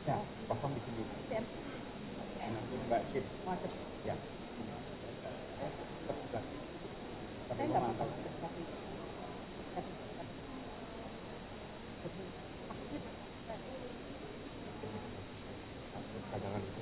Ya, kosong di sini. Nanti Mbak Cip. Ya. Saya nggak angkat. Cadangan itu.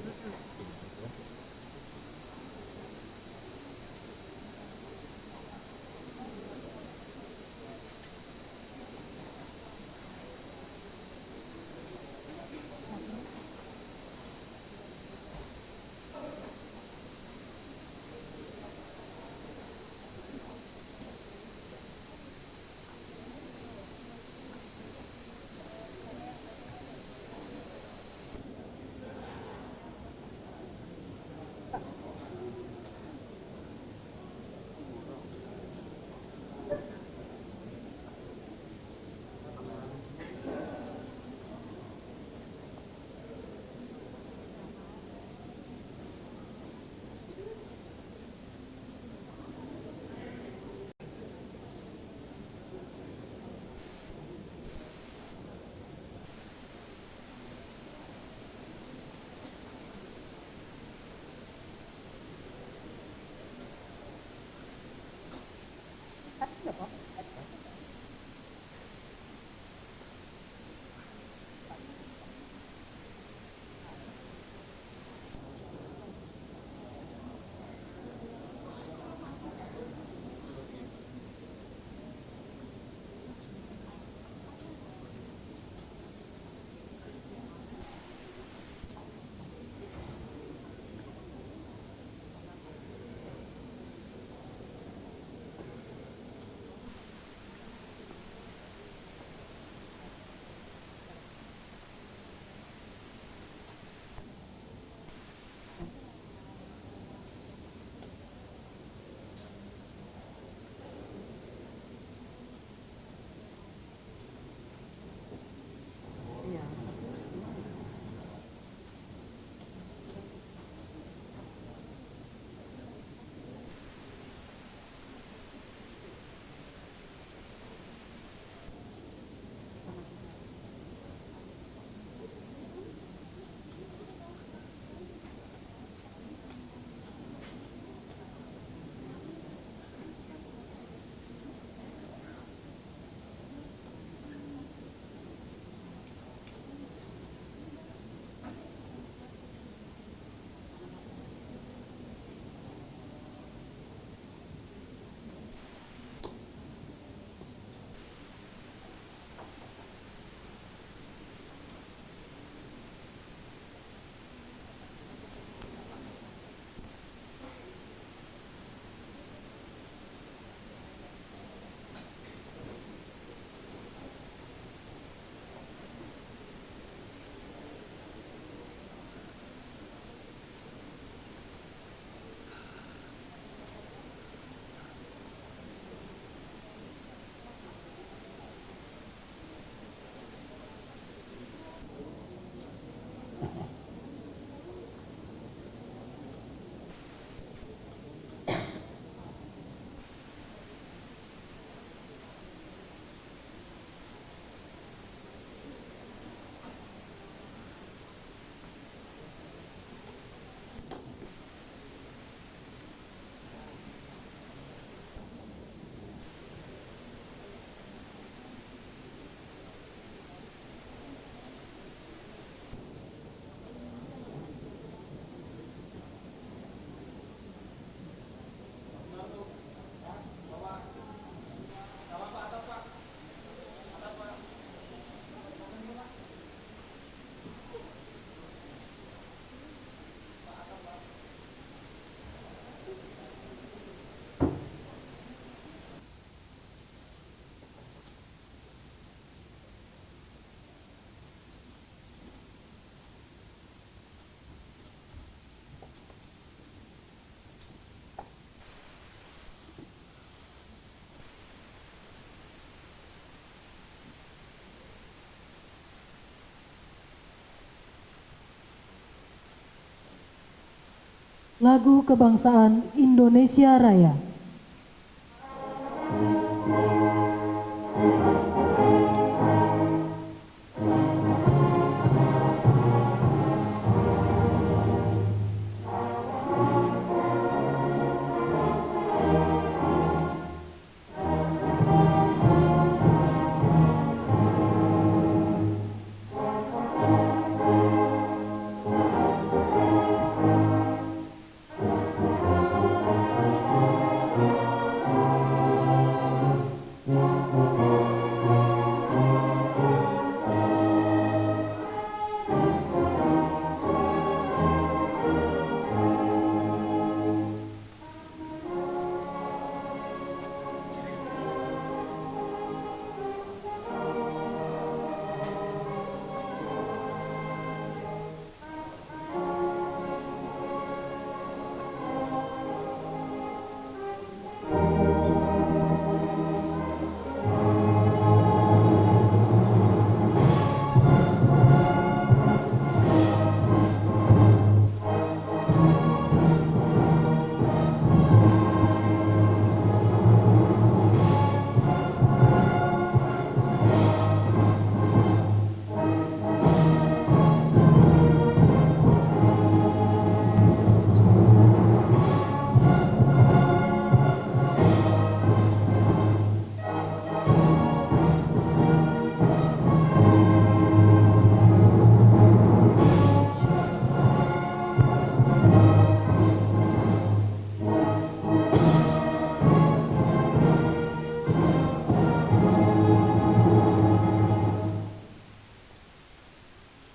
Lagu Kebangsaan Indonesia Raya.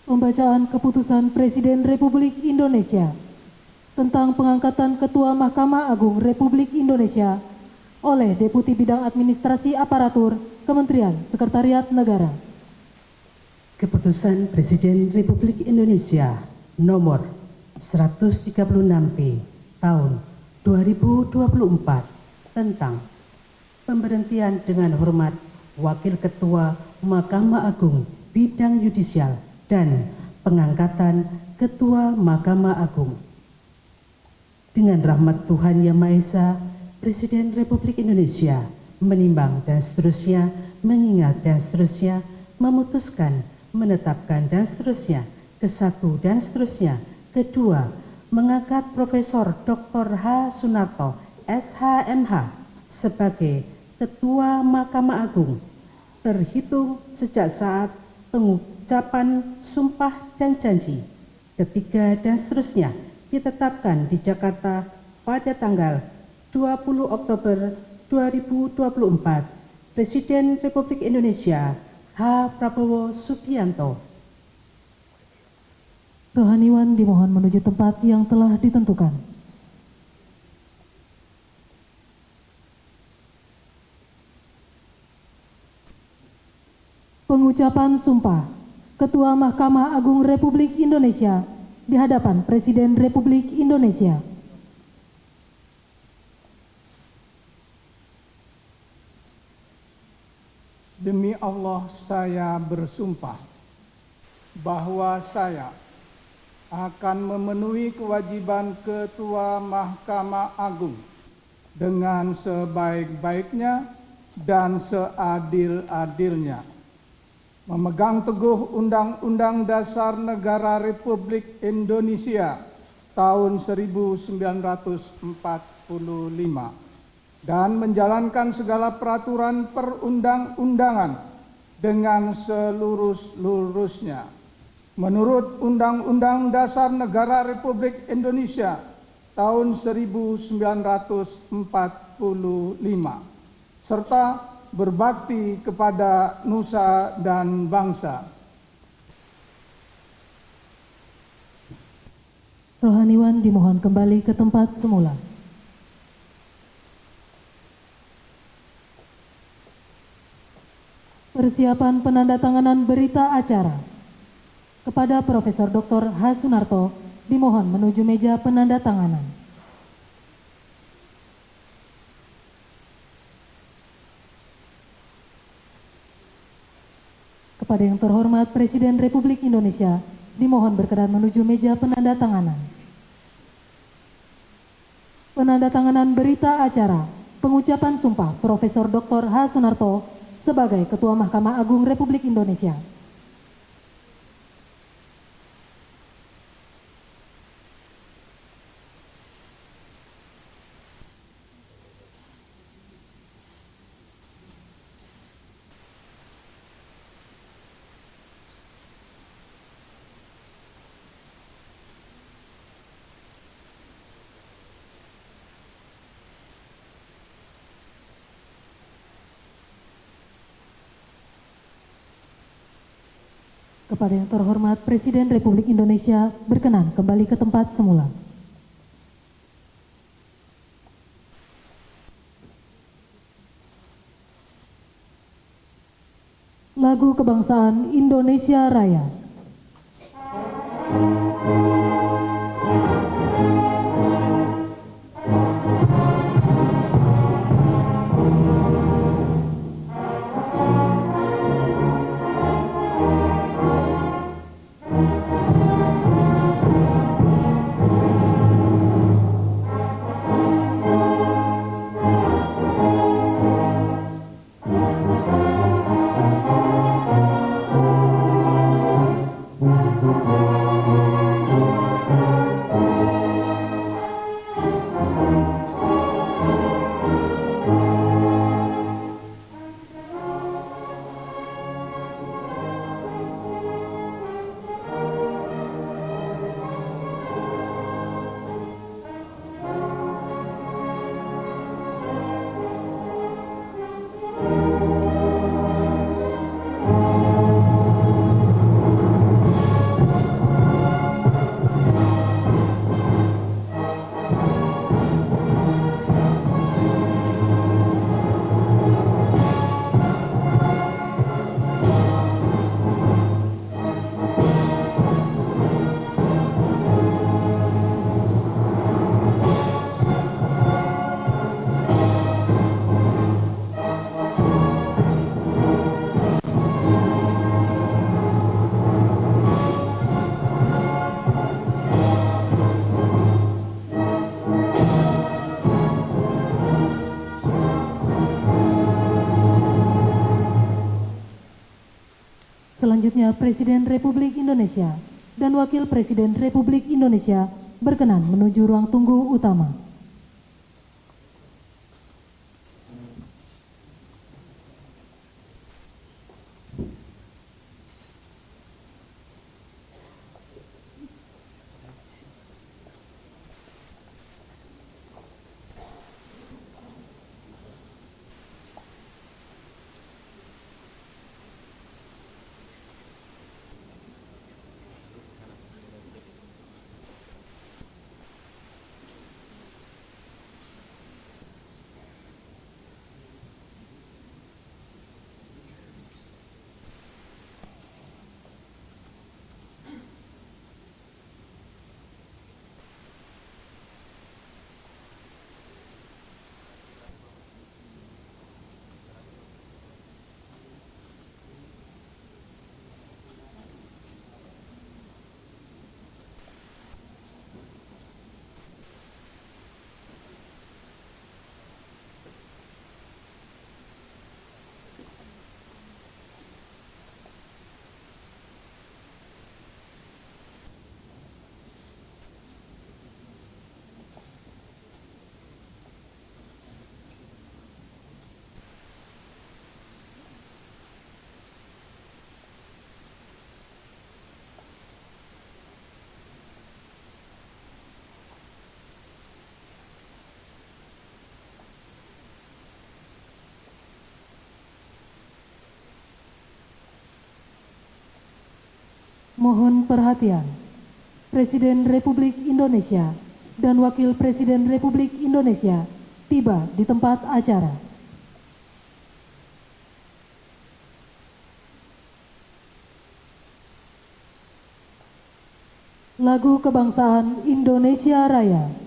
Pembacaan Keputusan Presiden Republik Indonesia tentang pengangkatan Ketua Mahkamah Agung Republik Indonesia oleh Deputi Bidang Administrasi Aparatur Kementerian Sekretariat Negara. Keputusan Presiden Republik Indonesia nomor 136P tahun 2024 tentang pemberhentian dengan hormat Wakil Ketua Mahkamah Agung Bidang Yudisial dan pengangkatan Ketua Mahkamah Agung. Dengan rahmat Tuhan Yang Maha Esa, Presiden Republik Indonesia menimbang dan seterusnya, mengingat dan seterusnya, memutuskan, menetapkan dan seterusnya, kesatu dan seterusnya, kedua, mengangkat Profesor Dr. H. Sunarto, SHMH, sebagai Ketua Mahkamah Agung, terhitung sejak saat pengucapan sumpah dan janji. Ketiga dan seterusnya ditetapkan di Jakarta pada tanggal 20 Oktober 2024. Presiden Republik Indonesia H. Prabowo Subianto. Rohaniwan dimohon menuju tempat yang telah ditentukan. Pengucapan sumpah Ketua Mahkamah Agung Republik Indonesia di hadapan Presiden Republik Indonesia. Demi Allah saya bersumpah bahwa saya akan memenuhi kewajiban Ketua Mahkamah Agung dengan sebaik-baiknya dan seadil-adilnya, memegang teguh Undang-Undang Dasar Negara Republik Indonesia tahun 1945 dan menjalankan segala peraturan perundang-undangan dengan selurus-lurusnya menurut Undang-Undang Dasar Negara Republik Indonesia tahun 1945 serta berbakti kepada nusa dan bangsa. Rohaniwan dimohon kembali ke tempat semula. Persiapan penandatanganan berita acara. Kepada Profesor Dr. H. Sunarto dimohon menuju meja penandatanganan. Kepada yang terhormat Presiden Republik Indonesia dimohon berkenan menuju meja penandatanganan. Penandatanganan berita acara pengucapan sumpah Profesor Dr. H. Sunarto sebagai Ketua Mahkamah Agung Republik Indonesia. Kepada yang terhormat Presiden Republik Indonesia berkenan kembali ke tempat semula. Lagu Kebangsaan Indonesia Raya. Selanjutnya, Presiden Republik Indonesia dan Wakil Presiden Republik Indonesia berkenan menuju ruang tunggu utama. Mohon perhatian, Presiden Republik Indonesia dan Wakil Presiden Republik Indonesia tiba di tempat acara. Lagu Kebangsaan Indonesia Raya.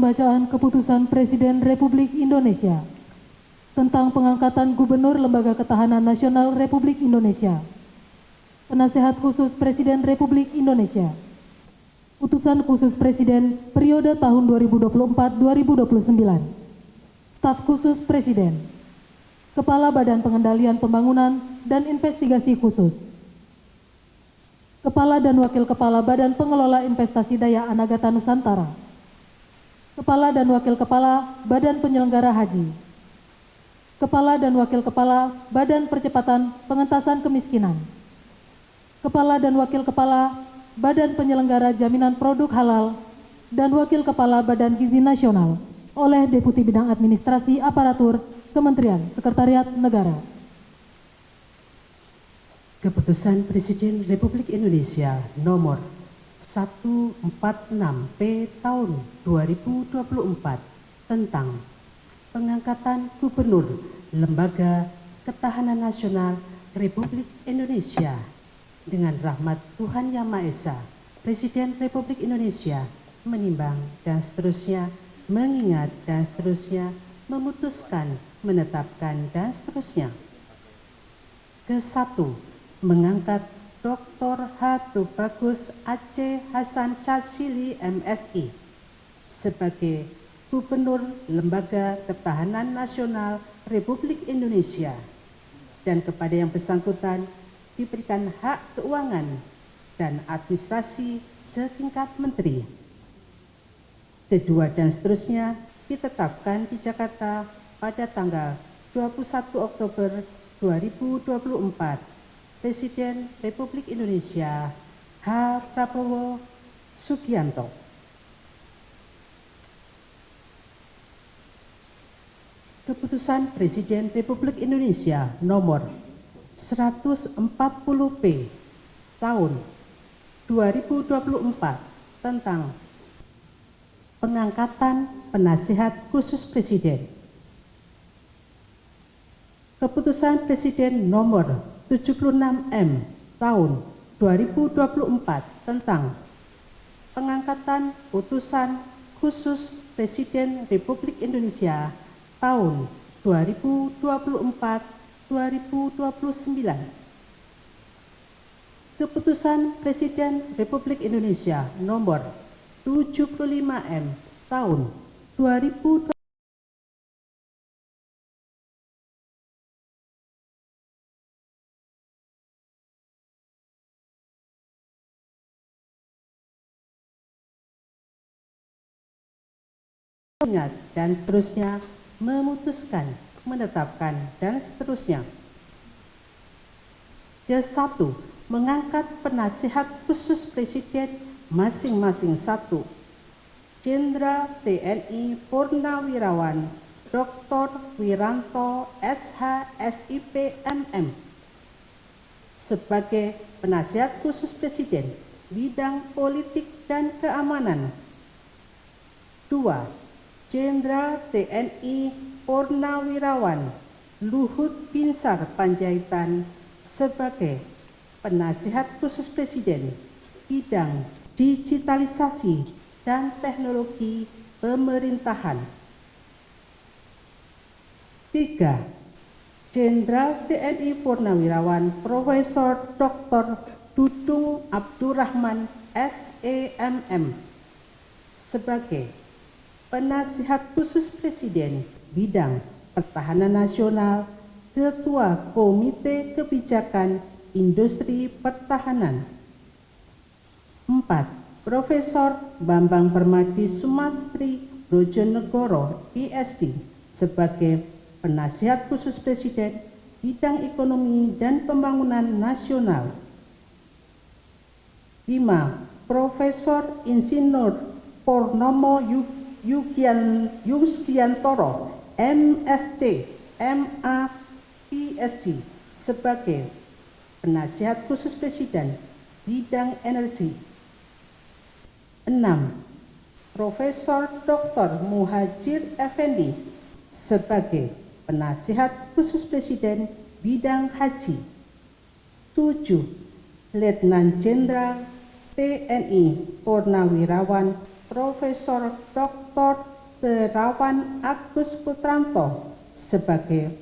Pembacaan Keputusan Presiden Republik Indonesia tentang pengangkatan Gubernur Lembaga Ketahanan Nasional Republik Indonesia. Penasehat Khusus Presiden Republik Indonesia. Utusan Khusus Presiden periode tahun 2024-2029. Staf Khusus Presiden. Kepala Badan Pengendalian Pembangunan dan Investigasi Khusus. Kepala dan Wakil Kepala Badan Pengelola Investasi Daya Anagata Nusantara. Kepala dan Wakil Kepala Badan Penyelenggara Haji. Kepala dan Wakil Kepala Badan Percepatan Pengentasan Kemiskinan. Kepala dan Wakil Kepala Badan Penyelenggara Jaminan Produk Halal dan Wakil Kepala Badan Gizi Nasional oleh Deputi Bidang Administrasi Aparatur Kementerian Sekretariat Negara. Keputusan Presiden Republik Indonesia nomor 146P tahun 2024 tentang pengangkatan Gubernur Lembaga Ketahanan Nasional Republik Indonesia. Dengan rahmat Tuhan Yang Maha Esa, Presiden Republik Indonesia menimbang dan seterusnya, mengingat dan seterusnya, memutuskan, menetapkan dan seterusnya. Ke-1, mengangkat Dr. H. Tubagus Aceh Hasan Syazili MSI sebagai Gubernur Lembaga Ketahanan Nasional Republik Indonesia, dan kepada yang bersangkutan diberikan hak keuangan dan administrasi setingkat menteri. Kedua dan seterusnya ditetapkan di Jakarta pada tanggal 21 Oktober 2024. Presiden Republik Indonesia H. Prabowo Subianto. Keputusan Presiden Republik Indonesia nomor 140P tahun 2024 tentang pengangkatan penasihat khusus Presiden. Keputusan Presiden nomor 76M tahun 2024 tentang pengangkatan utusan khusus Presiden Republik Indonesia tahun 2024-2029. Keputusan Presiden Republik Indonesia nomor 75M tahun 2024 dan seterusnya, memutuskan, menetapkan dan seterusnya. Ke-1, mengangkat penasihat khusus Presiden masing-masing. 1. Jenderal TNI Purnawirawan Dr. Wiranto SH SIP MM sebagai penasihat khusus Presiden bidang politik dan keamanan. 2. Jenderal TNI Purnawirawan Luhut Binsar Panjaitan sebagai penasihat khusus Presiden bidang digitalisasi dan teknologi pemerintahan. 3. Jenderal TNI Purnawirawan Profesor Dr. Dudung Abdurrahman SEMM sebagai penasihat khusus Presiden bidang pertahanan nasional, Ketua Komite Kebijakan Industri Pertahanan. 4. Profesor Bambang Permadi Sumantri Brojonegoro PSD sebagai penasihat khusus Presiden bidang ekonomi dan pembangunan nasional. 5. Profesor Insinyur Purnomo Yusdiantoro MSc MA PSD sebagai penasihat khusus Presiden bidang energi. 6. Profesor Dr. Muhajir Effendi sebagai penasihat khusus Presiden bidang haji. 7. Letnan Jenderal TNI Purnawirawan Profesor Dr. Terawan Agus Putranto sebagai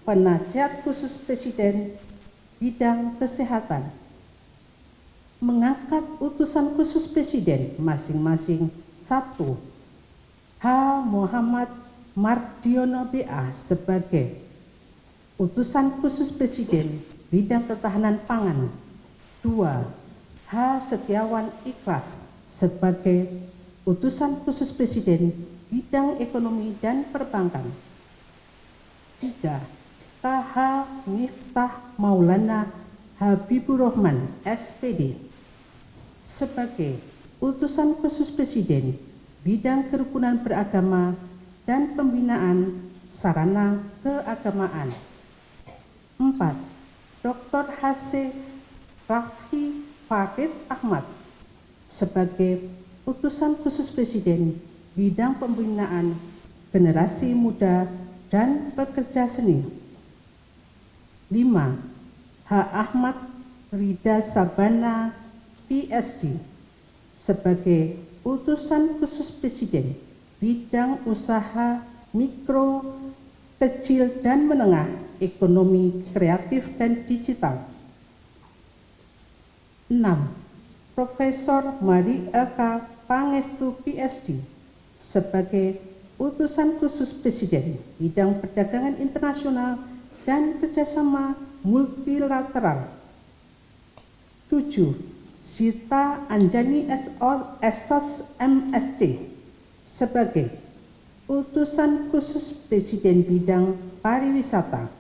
penasihat khusus Presiden bidang kesehatan. Mengangkat utusan khusus Presiden masing-masing. 1. H. Muhammad Mardiono BA sebagai utusan khusus Presiden bidang ketahanan pangan. 2. H. Setiawan Ikhlas sebagai utusan khusus Presiden bidang ekonomi dan perbankan. 3. KH Miftah Maulana Habibur Rahman SPD sebagai utusan khusus Presiden bidang kerukunan beragama dan pembinaan sarana keagamaan. 4. Dr. H.C. Raffi Farid Ahmad sebagai utusan khusus Presiden bidang pembinaan generasi muda dan pekerja seni. 5. H. Ahmad Rida Sabana, PSD, sebagai Utusan Khusus Presiden Bidang Usaha Mikro, Kecil dan Menengah, Ekonomi Kreatif dan Digital. 6. Profesor Mari Eka Pangestu, PSD, sebagai Utusan Khusus Presiden Bidang Perdagangan Internasional dan Kerjasama Multilateral. 7. Sita Anjani SOS MSc, sebagai Utusan Khusus Presiden Bidang Pariwisata.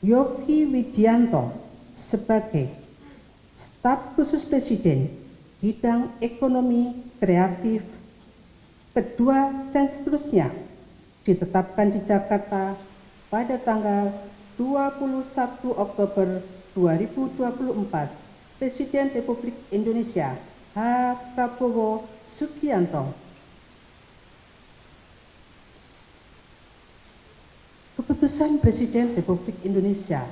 Yofi Widianto, sebagai Staf Khusus Presiden Bidang Ekonomi Kreatif, Kedua, dan seterusnya, ditetapkan di Jakarta pada tanggal 21 Oktober 2024, Presiden Republik Indonesia H. Prabowo Subianto. Keputusan Presiden Republik Indonesia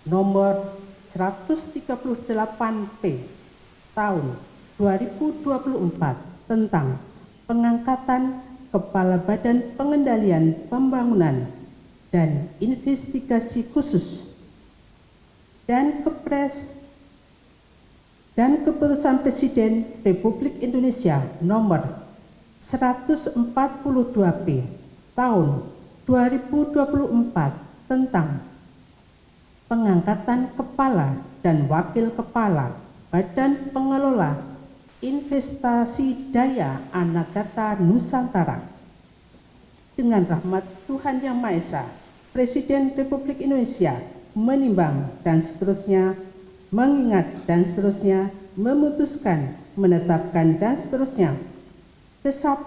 nomor 138P tahun 2024 tentang pengangkatan Kepala Badan Pengendalian Pembangunan dan Investigasi Khusus dan Kepres dan Keputusan Presiden Republik Indonesia nomor 142P tahun 2024 tentang pengangkatan Kepala dan Wakil Kepala Badan Pengelola Investasi Daya Anagata Nusantara. Dengan rahmat Tuhan Yang Maha Esa, Presiden Republik Indonesia menimbang dan seterusnya, mengingat dan seterusnya, memutuskan, menetapkan dan seterusnya. Ke-1,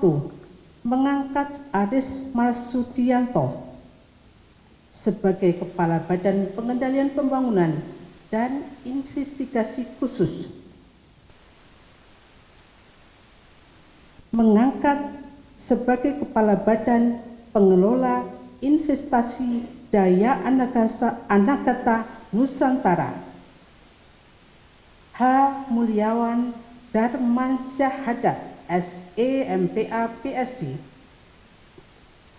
mengangkat Aris Marsudianto sebagai Kepala Badan Pengendalian Pembangunan dan Investigasi Khusus. Mengangkat sebagai Kepala Badan Pengelola Investasi Daya Anagata Nusantara H. Mulyawan Darmansyah, SEMPA, PSD,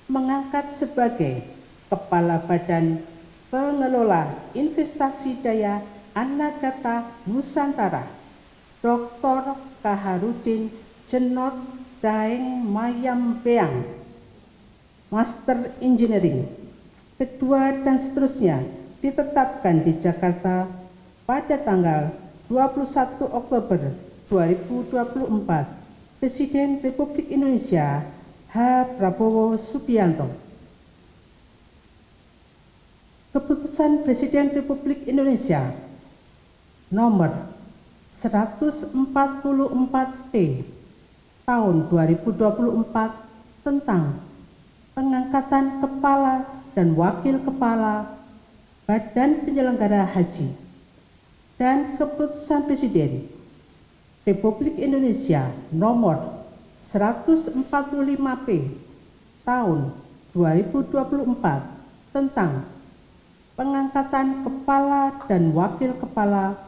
mengangkat sebagai Kepala Badan Pengelola Investasi Daya Anagata Nusantara Dr. Kaharudin Jenot Daeng Mayambeang, Master Engineering. Kedua, dan seterusnya, ditetapkan di Jakarta pada tanggal 21 Oktober 2024, Presiden Republik Indonesia H. Prabowo Subianto. Keputusan Presiden Republik Indonesia nomor 144P tahun 2024 tentang pengangkatan Kepala dan Wakil Kepala Badan Penyelenggara Haji dan Keputusan Presiden Republik Indonesia nomor 145P tahun 2024 tentang pengangkatan Kepala dan Wakil Kepala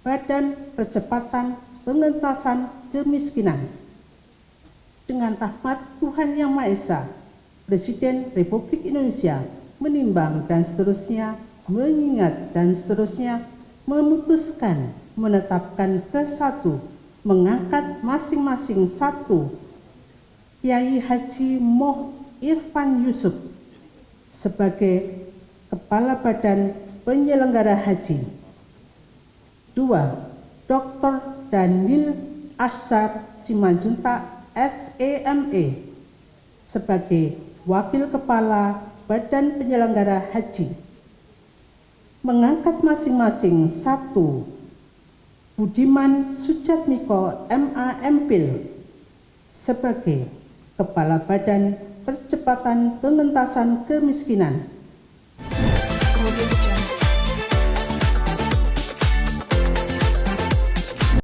Badan Percepatan Pengentasan Kemiskinan. Dengan rahmat Tuhan Yang Maha Esa, Presiden Republik Indonesia menimbang dan seterusnya, mengingat dan seterusnya, memutuskan, menetapkan. Ke-1, mengangkat masing-masing 1 Kiai Haji Moh Irfan Yusuf sebagai Kepala Badan Penyelenggara Haji. 2, Dr. Daniel Ashar Simanjuntak, SEME, sebagai Wakil Kepala Badan Penyelenggara Haji. Mengangkat masing-masing 1 Budiman Sujatmiko, MA, MPhil, sebagai Kepala Badan Percepatan Pengentasan Kemiskinan.